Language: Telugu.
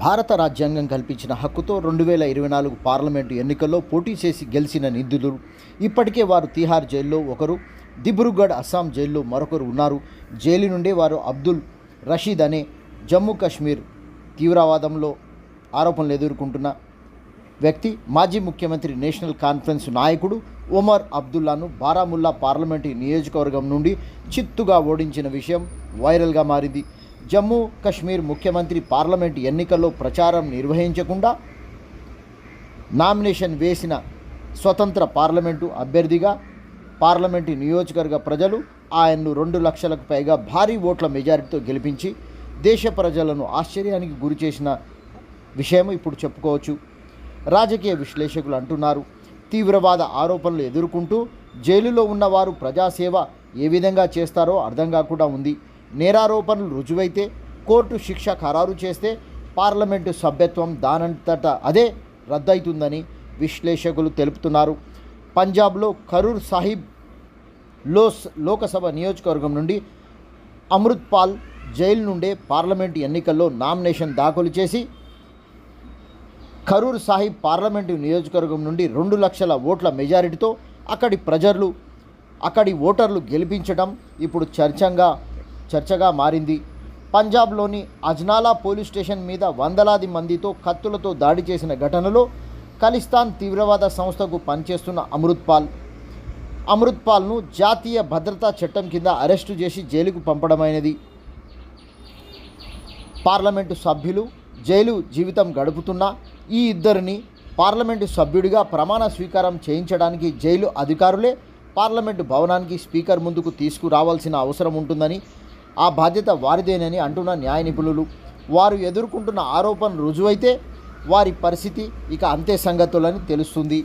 భారత రాజ్యాంగం కల్పించిన హక్కుతో 2024 పార్లమెంటు ఎన్నికల్లో పోటీ చేసి గెలిచిన నిందితులు ఇప్పటికే వారు తిహార్ జైల్లో ఒకరు, దిబ్రూగఢ్ అస్సాం జైల్లో మరొకరు ఉన్నారు. జైలు నుండే వారు అబ్దుల్ రషీద్ అనే జమ్మూ కాశ్మీర్ తీవ్రవాదంలో ఆరోపణలు ఎదుర్కొంటున్న వ్యక్తి, మాజీ ముఖ్యమంత్రి నేషనల్ కాన్ఫరెన్స్ నాయకుడు ఒమర్ అబ్దుల్లాను బారాముల్లా పార్లమెంటు నియోజకవర్గం నుండి చిత్తుగా ఓడించిన విషయం వైరల్గా మారింది. జమ్మూ కాశ్మీర్ ముఖ్యమంత్రి పార్లమెంటు ఎన్నికల్లో ప్రచారం నిర్వహించకుండా నామినేషన్ వేసిన స్వతంత్ర పార్లమెంటు అభ్యర్థిగా పార్లమెంటు నియోజకవర్గ ప్రజలు ఆయన్ను 2 లక్షలకు పైగా భారీ ఓట్ల మెజారిటీతో గెలిపించి దేశ ప్రజలను ఆశ్చర్యానికి గురిచేసిన విషయం ఇప్పుడు చెప్పుకోవచ్చు. రాజకీయ విశ్లేషకులు అంటున్నారు, తీవ్రవాద ఆరోపణలు ఎదుర్కొంటూ జైలులో ఉన్నవారు ప్రజాసేవ ఏ విధంగా చేస్తారో అర్థం కాకుండా ఉంది. నేరారోపణలు రుజువైతే కోర్టు శిక్ష ఖరారు చేస్తే పార్లమెంటు సభ్యత్వం దానంతట అదే రద్దవుతుందని విశ్లేషకులు తెలుపుతున్నారు. పంజాబ్లో ఖరూర్ సాహిబ్ లోకసభ నియోజకవర్గం నుండి అమృత్పాల్ జైలు నుండే పార్లమెంటు ఎన్నికల్లో నామినేషన్ దాఖలు చేసి ఖరూర్ సాహిబ్ పార్లమెంటు నియోజకవర్గం నుండి 2 లక్షల ఓట్ల మెజారిటీతో అక్కడి ఓటర్లు గెలిపించడం ఇప్పుడు చర్చగా మారింది. పంజాబ్లోని అజ్నాలా పోలీస్ స్టేషన్ మీద వందలాది మందితో కత్తులతో దాడి చేసిన ఘటనలో ఖలిస్తాన్ తీవ్రవాద సంస్థకు పనిచేస్తున్న అమృత్పాల్ను జాతీయ భద్రతా చట్టం కింద అరెస్టు చేసి జైలుకు పంపడమైనది. పార్లమెంటు సభ్యులు జైలు జీవితం గడుపుతున్న ఈ ఇద్దరిని పార్లమెంటు సభ్యుడిగా ప్రమాణ స్వీకారం చేయించడానికి జైలు అధికారులే పార్లమెంటు భవనానికి స్పీకర్ ముందుకు తీసుకురావాల్సిన అవసరం ఉంటుందని, ఆ బాధ్యత వారిదేనని అంటున్న న్యాయ నిపుణులు. వారు ఎదుర్కొంటున్న ఆరోపణలు రుజువైతే వారి పరిస్థితి ఇక అంతే సంగతులని తెలుస్తుంది.